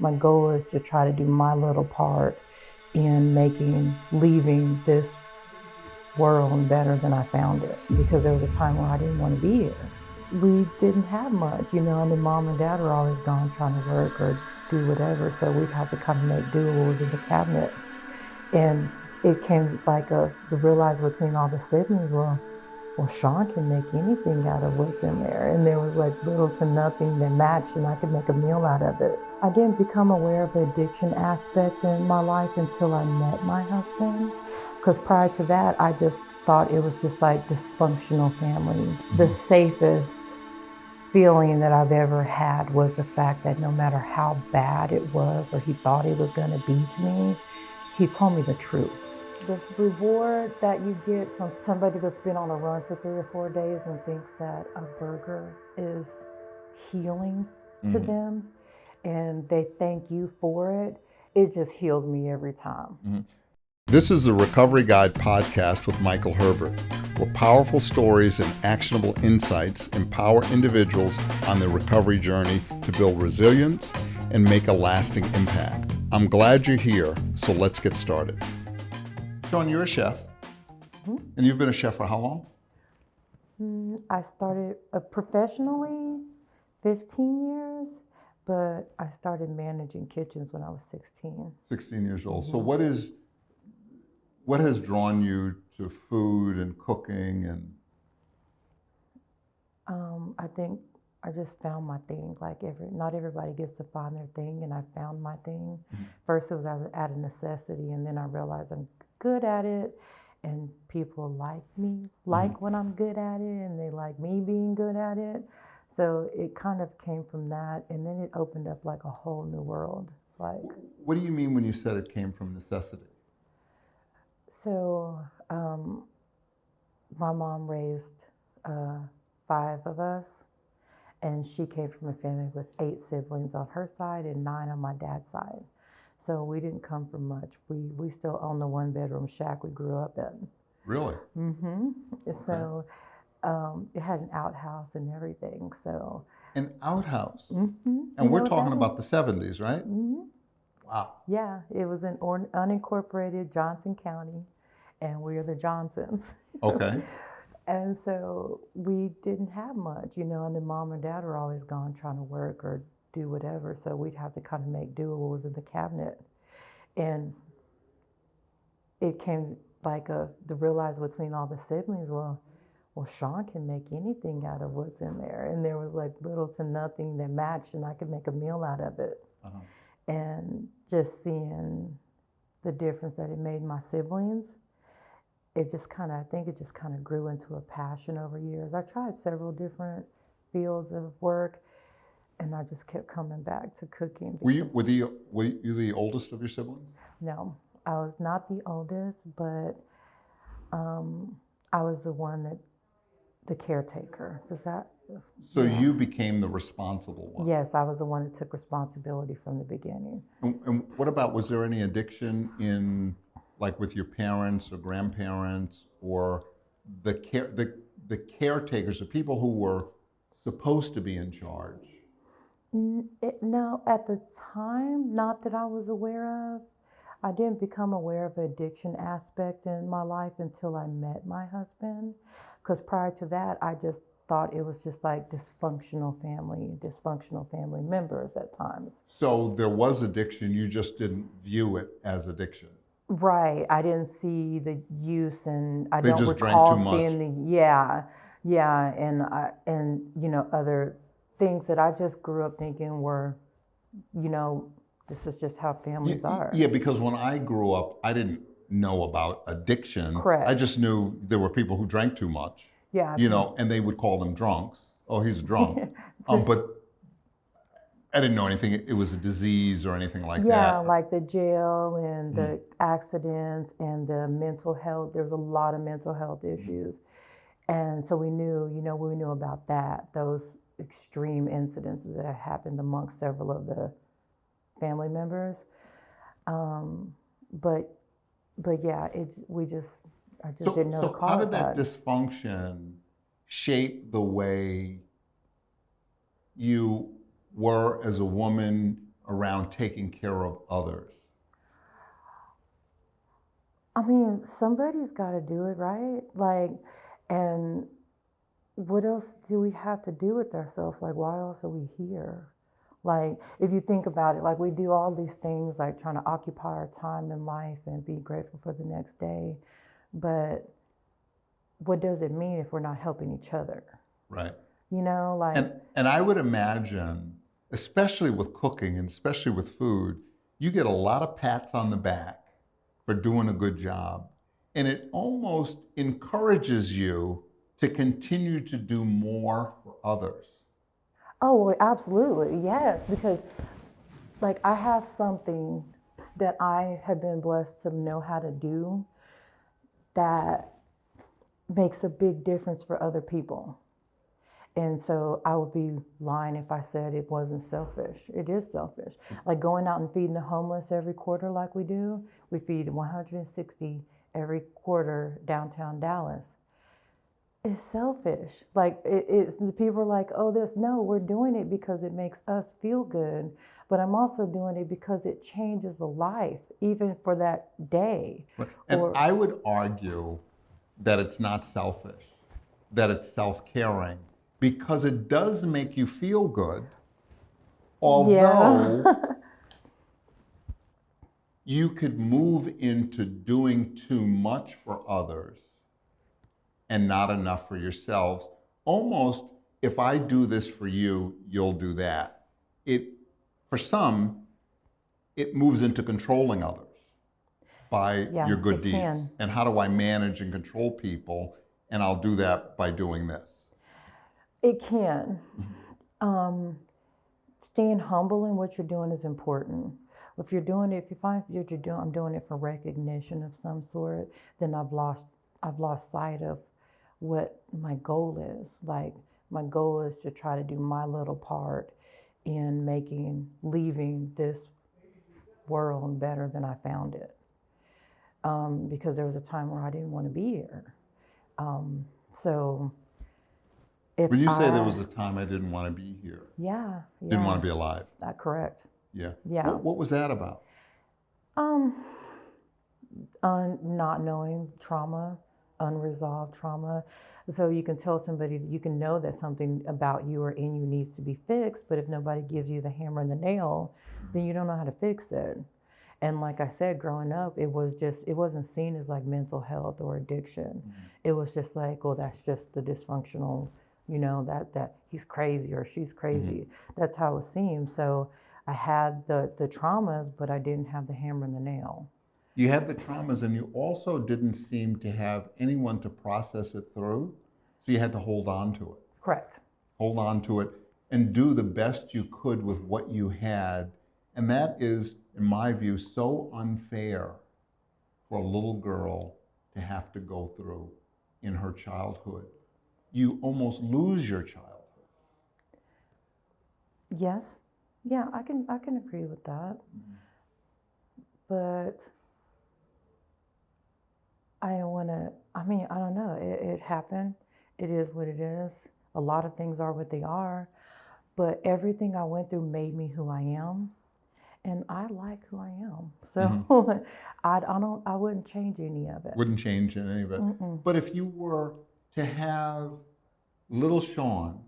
My goal is to try to do my little part in leaving this world better than I found it, because there was a time where I didn't want to be here. We didn't have much, and then mom and dad were always gone trying to work or do whatever, so we'd have to kind of make do with what was in the cabinet. And it came like the realize between all the siblings, well, Shon can make anything out of what's in there. And there was like little to nothing that matched, and I could make a meal out of it. I didn't become aware of the addiction aspect in my life until I met my husband. Because prior to that, I just thought it was just like dysfunctional family. The safest feeling that I've ever had was the fact that no matter how bad it was or he thought it was going to be to me, he told me the truth. This reward that you get from somebody that's been on a run for 3 or 4 days and thinks that a burger is healing to them, and they thank you for it, it just heals me every time. This is the Recovery Guide podcast with Michael Herbert, where powerful stories and actionable insights empower individuals on their recovery journey to build resilience and make a lasting impact. I'm glad you're here, so let's get started. Shon, you're a chef, and you've been a chef for how long? I started professionally 15 years, but I started managing kitchens when I was 16. 16 years old. So what has drawn you to food and cooking? And I think I just found my thing. Like not everybody gets to find their thing, and I found my thing. First, it was out of necessity, and then I realized I'm good at it, and people like me, when I'm good at it, and they like me being good at it. So it kind of came from that, and then it opened up like a whole new world. Like, what do you mean when you said it came from necessity? So my mom raised 5 of us, and she came from a family with 8 siblings on her side and 9 on my dad's side. So we didn't come from much. We still own the 1-bedroom shack we grew up in. Really? Okay. So it had an outhouse and everything. So an outhouse? And we're talking about the 70s, right? Wow. Yeah, it was in unincorporated Johnson County, and we're the Johnsons. Okay. And so we didn't have much, and then mom and dad were always gone trying to work or do whatever, so we'd have to kind of make do with what was in the cabinet. And it came like the realize between all the siblings, well, Shon can make anything out of what's in there. And there was like little to nothing that matched, and I could make a meal out of it. And just seeing the difference that it made my siblings, I think it just kind of grew into a passion over years. I tried several different fields of work, and I just kept coming back to cooking. Were you the oldest of your siblings? No, I was not the oldest, but I was the one the caretaker. So you became the responsible one? Yes, I was the one that took responsibility from the beginning. And what about, was there any addiction with your parents or grandparents, or the caretakers, the people who were supposed to be in charge? No, at the time, not that I was aware of. I didn't become aware of the addiction aspect in my life until I met my husband. Because prior to that, I just thought it was just like dysfunctional family members at times. So there was addiction, you just didn't view it as addiction. Right. I didn't see the use, and I they don't just recall drank too much. seeing and other things that I just grew up thinking were, this is just how families are. Yeah, because when I grew up, I didn't know about addiction. Correct. I just knew there were people who drank too much. Yeah. And they would call them drunks. Oh, he's a drunk. But I didn't know anything. It was a disease or anything like that. Yeah, like the jail and the accidents and the mental health. There's a lot of mental health issues. And so we knew about that, those extreme incidences that had happened amongst several of the family members. But yeah, I just didn't know to call it that. So how did that dysfunction shape the way you were as a woman around taking care of others? I mean, somebody's got to do it, right? Like, and what else do we have to do with ourselves? Like, why else are we here? Like, if you think about it, like we do all these things, like trying to occupy our time in life and be grateful for the next day. But what does it mean if we're not helping each other? Right. You know, like. And I would imagine, especially with cooking and especially with food, you get a lot of pats on the back for doing a good job. And it almost encourages you to continue to do more for others. Oh, well, absolutely, yes, because like I have something that I have been blessed to know how to do that makes a big difference for other people. And so I would be lying if I said it wasn't selfish. It is selfish. Like going out and feeding the homeless every quarter like we do. We feed 160 every quarter downtown Dallas. It's selfish. Like it's people are like, oh, this. No, we're doing it because it makes us feel good. But I'm also doing it because it changes the life, even for that day. Right. And Or I would argue that it's not selfish, that it's self-caring, because it does make you feel good, although you could move into doing too much for others and not enough for yourselves. Almost, if I do this for you, you'll do that. For some, it moves into controlling others by yeah, your good it deeds. can. And how do I manage and control people? And I'll do that by doing this. It can. Staying humble in what you're doing is important. If you're doing it, if you find that you're doing, I'm doing it for recognition of some sort, then I've lost sight of what my goal is. Like my goal is to try to do my little part in leaving this world better than I found it. Because there was a time where I didn't want to be here. So if When you say there was a time I didn't want to be here, yeah, didn't want to be alive. correct. Yeah. Yeah. What was that about? Not knowing trauma, unresolved trauma. So you can tell somebody, you can know that something about you or in you needs to be fixed, but if nobody gives you the hammer and the nail, then you don't know how to fix it. And like I said, growing up, it wasn't seen as like mental health or addiction. It was just like, oh, that's just the dysfunctional, that he's crazy or she's crazy. That's how it seemed. So I had the traumas, but I didn't have the hammer and the nail. You had the traumas and you also didn't seem to have anyone to process it through. So you had to hold on to it. Correct. Hold on to it and do the best you could with what you had. And that is, in my view, so unfair for a little girl to have to go through in her childhood. You almost lose your childhood. Yes. Yeah, I can agree with that. But I don't know. It happened. It is what it is. A lot of things are what they are. But everything I went through made me who I am. And I like who I am. So I wouldn't change any of it. Wouldn't change any of it. But if you were to have little Shon,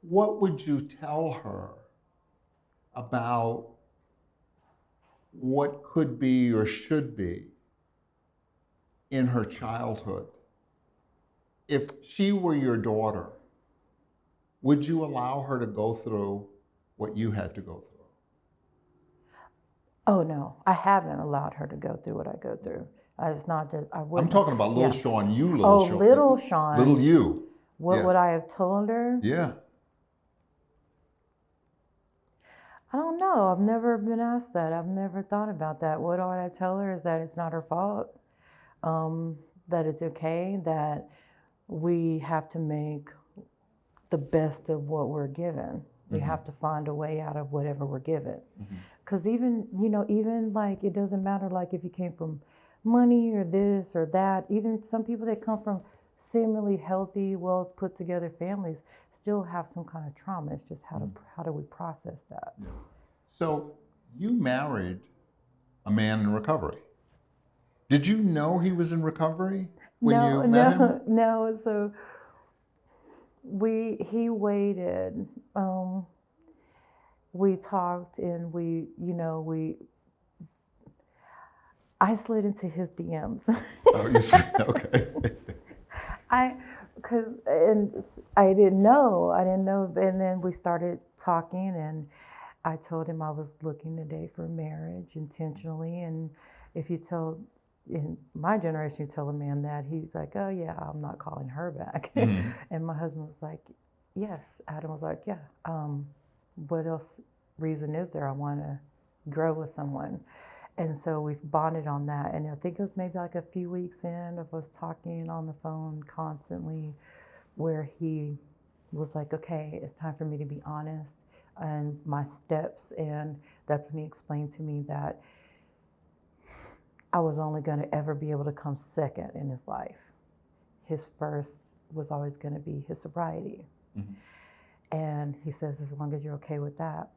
what would you tell her about what could be or should be in her childhood? If she were your daughter, would you allow her to go through what you had to go through? Oh no, I haven't allowed her to go through what I go through. It's not just I wouldn't. I'm talking about little Shon, you little Oh, Shon. little Shon. Little you. What would I have told her? Yeah. I don't know. I've never been asked that. I've never thought about that. What would I tell her is that it's not her fault, that it's okay, that we have to make the best of what we're given. We have to find a way out of whatever we're given. Because even like, it doesn't matter like if you came from money or this or that, even some people that come from seemingly healthy, well put together families still have some kind of trauma. It's just how do we process that? Yeah. So you married a man in recovery. Did you know he was in recovery when No, you met him? no. So he waited. We talked, and I slid into his DMs. Oh, you said, okay. And I didn't know, and then we started talking, and I told him I was looking today for marriage intentionally, and if you tell, in my generation, you tell a man that, he's like, oh yeah, I'm not calling her back. Mm-hmm. And my husband was like, yes. Adam was like, yeah. What else reason is there? I want to grow with someone. And so we've bonded on that. And I think it was maybe like a few weeks in of us talking on the phone constantly, where he was like, okay, it's time for me to be honest and my steps. And that's when he explained to me that I was only going to ever be able to come second in his life. His first was always going to be his sobriety. Mm-hmm. And he says, as long as you're okay with that,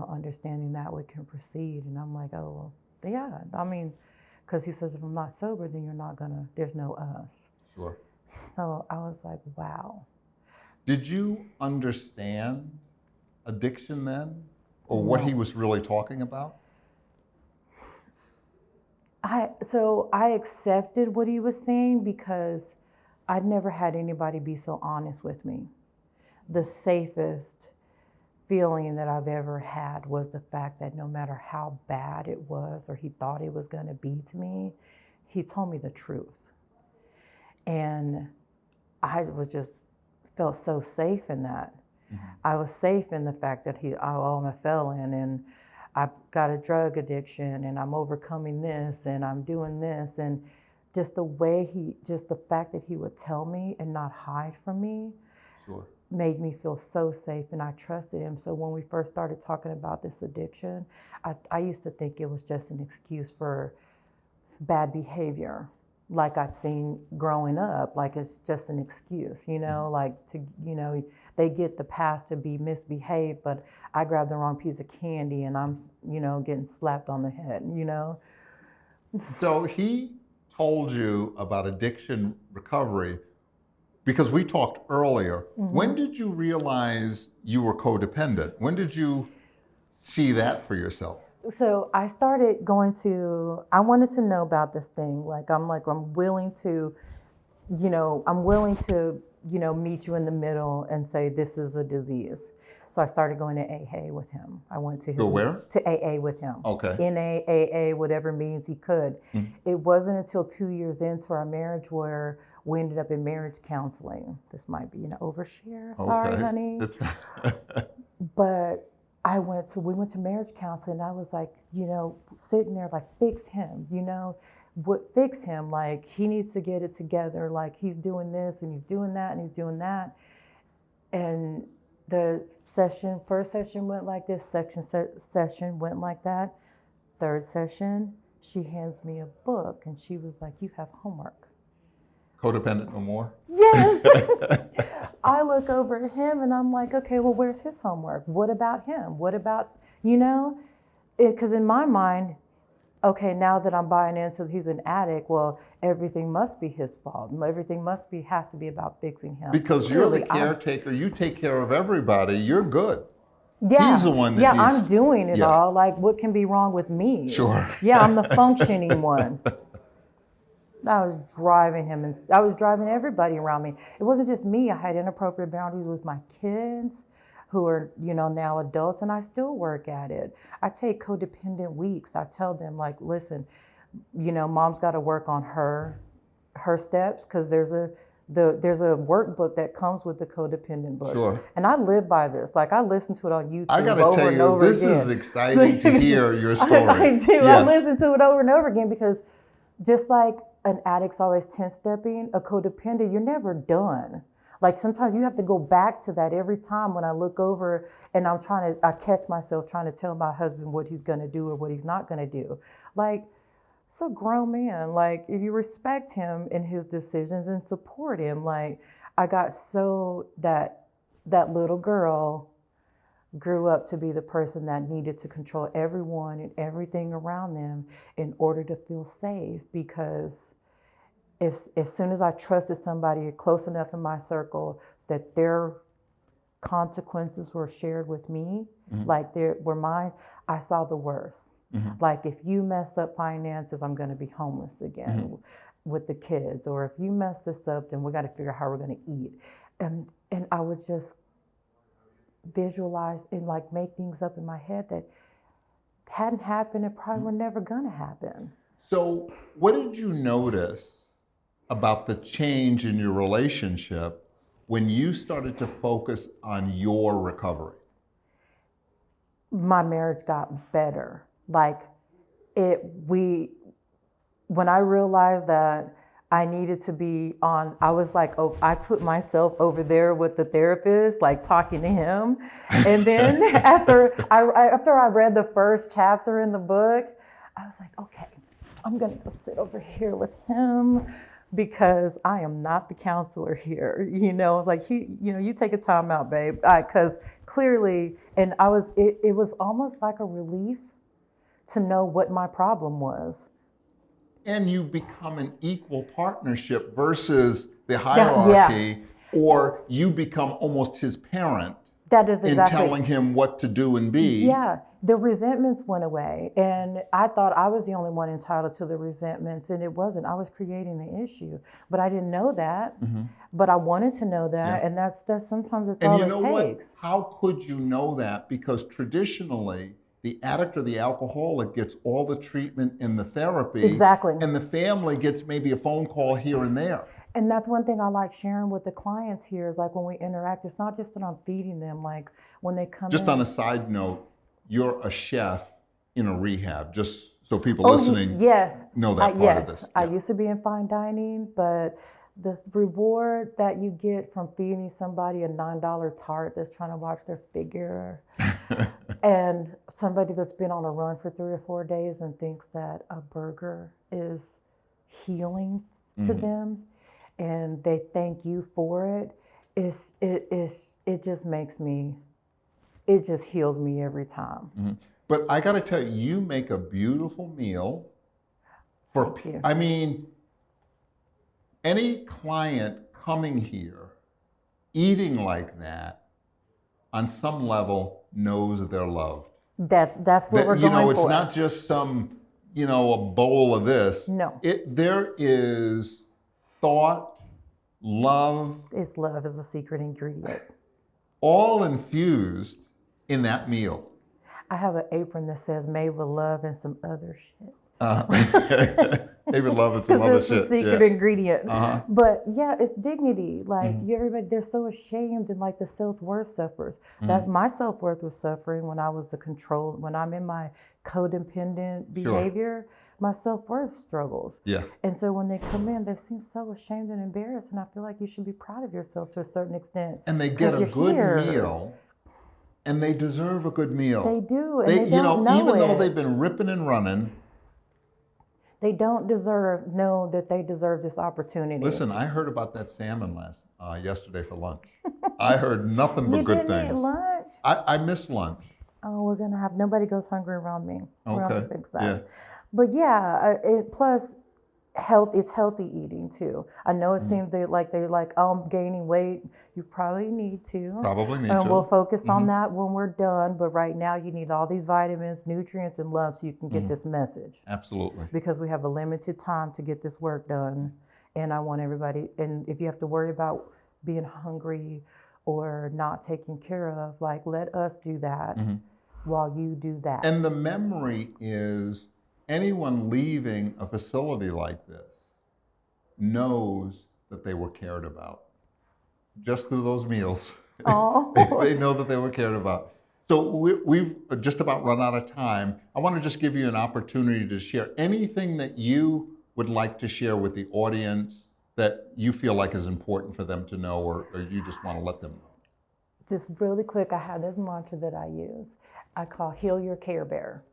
understanding that, we can proceed. And I'm like, oh, well, yeah. I mean, because he says, if I'm not sober, then there's no us. Sure. So I was like, wow. Did you understand addiction then? Or No. what he was really talking about? I accepted what he was saying because I'd never had anybody be so honest with me. The safest feeling that I've ever had was the fact that no matter how bad it was or he thought it was going to be to me, he told me the truth. And I felt so safe in that. Mm-hmm. I was safe in the fact that I'm a felon and I've got a drug addiction and I'm overcoming this and I'm doing this. And just the fact that he would tell me and not hide from me. Sure. Made me feel so safe, and I trusted him. So when we first started talking about this addiction, I used to think it was just an excuse for bad behavior, like I'd seen growing up, like it's just an excuse, mm-hmm. like they get the pass to be misbehaved, but I grabbed the wrong piece of candy and I'm, getting slapped on the head, So he told you about addiction recovery because we talked earlier. Mm-hmm. When did you realize you were codependent? When did you see that for yourself? So I started I wanted to know about this thing. I'm willing to, meet you in the middle and say this is a disease. So I started going to AA with him. I went to where? To AA with him. Okay. NA, AA, whatever means he could. Mm-hmm. It wasn't until 2 years into our marriage where we ended up in marriage counseling. This might be an overshare. Sorry, okay. Honey. But we went to marriage counseling, and I was like, sitting there like, fix him, fix him? Like, he needs to get it together. Like, he's doing this and he's doing that and he's doing that. And the first session went like this, session went like that. Third session, she hands me a book and she was like, you have homework. Codependent no more? Yes. I look over at him and I'm like, okay, well, where's his homework? What about him? What about, because in my mind, okay, now that I'm buying into he's an addict, well, everything must be his fault. Everything has to be about fixing him. Because you're the caretaker, you take care of everybody, you're good. Yeah. He's the one that needs... I'm doing it all. Like, what can be wrong with me? Sure. Yeah, I'm the functioning one. I was driving him, and I was driving everybody around me. It wasn't just me. I had inappropriate boundaries with my kids, who are, now adults, and I still work at it. I take codependent weeks. I tell them, like, listen, mom's got to work on her steps, because there's a workbook that comes with the codependent book. Sure. And I live by this. Like, I listen to it on YouTube. I got to tell you, this is exciting to hear your story. I do. Yeah. I listen to it over and over again, because just like an addict's always 10-stepping, a codependent, you're never done. Like, sometimes you have to go back to that every time when I look over and I catch myself trying to tell my husband what he's going to do or what he's not going to do. Like, It's a grown man. Like, if you respect him in his decisions and support him, like, I got so that little girl grew up to be the person that needed to control everyone and everything around them in order to feel safe. Because if, as soon as I trusted somebody close enough in my circle that their consequences were shared with me, like they were mine, I saw the worst. Like, if you mess up finances, I'm going to be homeless again with the kids. Or if you mess this up, then we got to figure out how we're going to eat. And I would just visualize and like make things up in my head that hadn't happened and probably were never going to happen. So what did you notice about the change in your relationship when you started to focus on your recovery? My marriage got better. Like, when I realized that I needed to be on, I was like, oh, I put myself over there with the therapist, like talking to him. And then after I read the first chapter in the book, I was like, okay, I'm going to go sit over here with him because I am not the counselor here. Like, you take a time out, babe. Because clearly, and it was almost like a relief to know what my problem was. And you become an equal partnership versus the hierarchy, or you become almost his parent. That is exactly. In telling him what to do and be. Yeah, the resentments went away. And I thought I was the only one entitled to the resentments, and it wasn't. I was creating the issue. But I didn't know that. But I wanted to know that, and that's sometimes it's all it takes. And you know what? How could you know that? Because traditionally, the addict or the alcoholic gets all the treatment and the therapy. Exactly. And the family gets maybe a phone call here and there. And that's one thing I like sharing with the clients here is like when we interact, it's not just that I'm feeding them, like when they come Just in. on a side note, you're a chef in a rehab, just so people listening know that part of this. I used to be in fine dining, but this reward that you get from feeding somebody a $9 tart that's trying to watch their figure and somebody that's been on a run for 3 or 4 days and thinks that a burger is healing to them and they thank you for it, it just makes me, it just heals me every time. But I got to tell you, you make a beautiful meal for people. I mean, any client coming here, eating like that, on some level knows they're loved. That's what we're going for. It's not just some, a bowl of this. No. There is thought, love. Love is a secret ingredient. All infused in that meal. I have an apron that says made with love and some other shit. Made with love and some other shit. It's a secret ingredient. But yeah, it's dignity. Like everybody, they're so ashamed and like the self-worth suffers. That's my self-worth was suffering when I was when I'm in my codependent behavior, my self-worth struggles. Yeah. And so when they come in, they seem so ashamed and embarrassed. And I feel like you should be proud of yourself to a certain extent. And they get a good meal. And they deserve a good meal. They do. And they don't know even though they've been ripping and running, they don't know that they deserve this opportunity. Listen, I heard about that salmon yesterday for lunch. I heard nothing but good things. You didn't eat lunch? I missed lunch. Oh, we're gonna have, nobody goes hungry around me. We're Okay. gonna fix that. Yeah. But yeah, plus it's healthy eating too. I know it seems they're like, oh, I'm gaining weight. You probably need to. And we'll focus on that when we're done. But right now you need all these vitamins, nutrients, and love so you can get this message. Absolutely. Because we have a limited time to get this work done. And I want everybody, and if you have to worry about being hungry or not taken care of, like, let us do that while you do that. And the memory is, anyone leaving a facility like this knows that they were cared about. Just through those meals. Oh. They know that they were cared about. So we've just about run out of time. I want to just give you an opportunity to share anything that you would like to share with the audience that you feel like is important for them to know, or you just want to let them know. Just really quick, I have this mantra that I use. I call Heal Your Care Bear.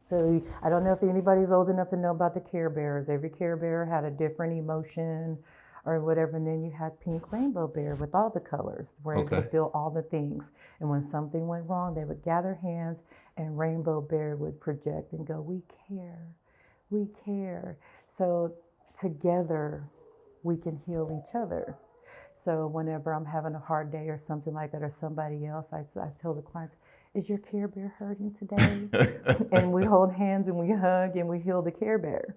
So I don't know if anybody's old enough to know about the Care Bears. Every Care Bear had a different emotion or whatever, and then you had Pink Rainbow Bear with all the colors, where it would feel all the things. And when something went wrong, they would gather hands, and Rainbow Bear would project and go, "We care, we care." So together, we can heal each other. So whenever I'm having a hard day or something like that, or somebody else, I tell the clients, "Is your Care Bear hurting today?" And we hold hands and we hug and we heal the Care Bear.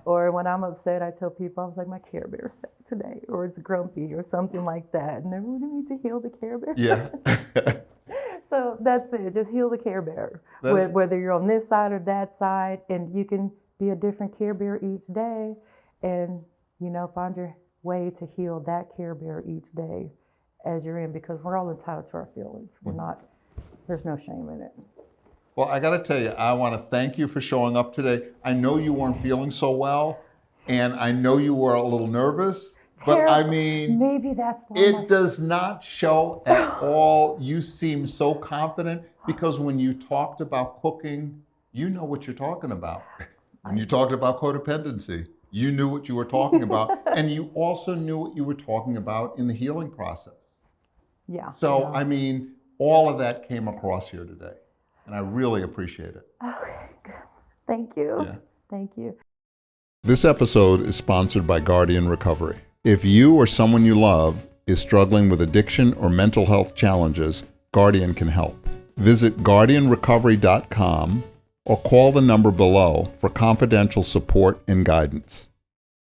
Or when I'm upset, I tell people, I was like, "My Care Bear's sad today," or "It's grumpy," or something like that. And then we need to heal the Care Bear. Yeah. So that's it. Just heal the Care Bear. Whether you're on this side or that side, and you can be a different Care Bear each day, and find your way to heal that Care Bear each day as you're in, because we're all entitled to our feelings. We're not. There's no shame in it. Well, I got to tell you, I want to thank you for showing up today. I know you weren't feeling so well, and I know you were a little nervous, but I mean, maybe that's why it does not show at all. You seem so confident, because when you talked about cooking, you know what you're talking about. When you talked about codependency, you knew what you were talking about, and you also knew what you were talking about in the healing process. Yeah. So, I mean, all of that came across here today, and I really appreciate it. Okay, good. Thank you. Yeah. Thank you. This episode is sponsored by Guardian Recovery. If you or someone you love is struggling with addiction or mental health challenges, Guardian can help. Visit guardianrecovery.com or call the number below for confidential support and guidance.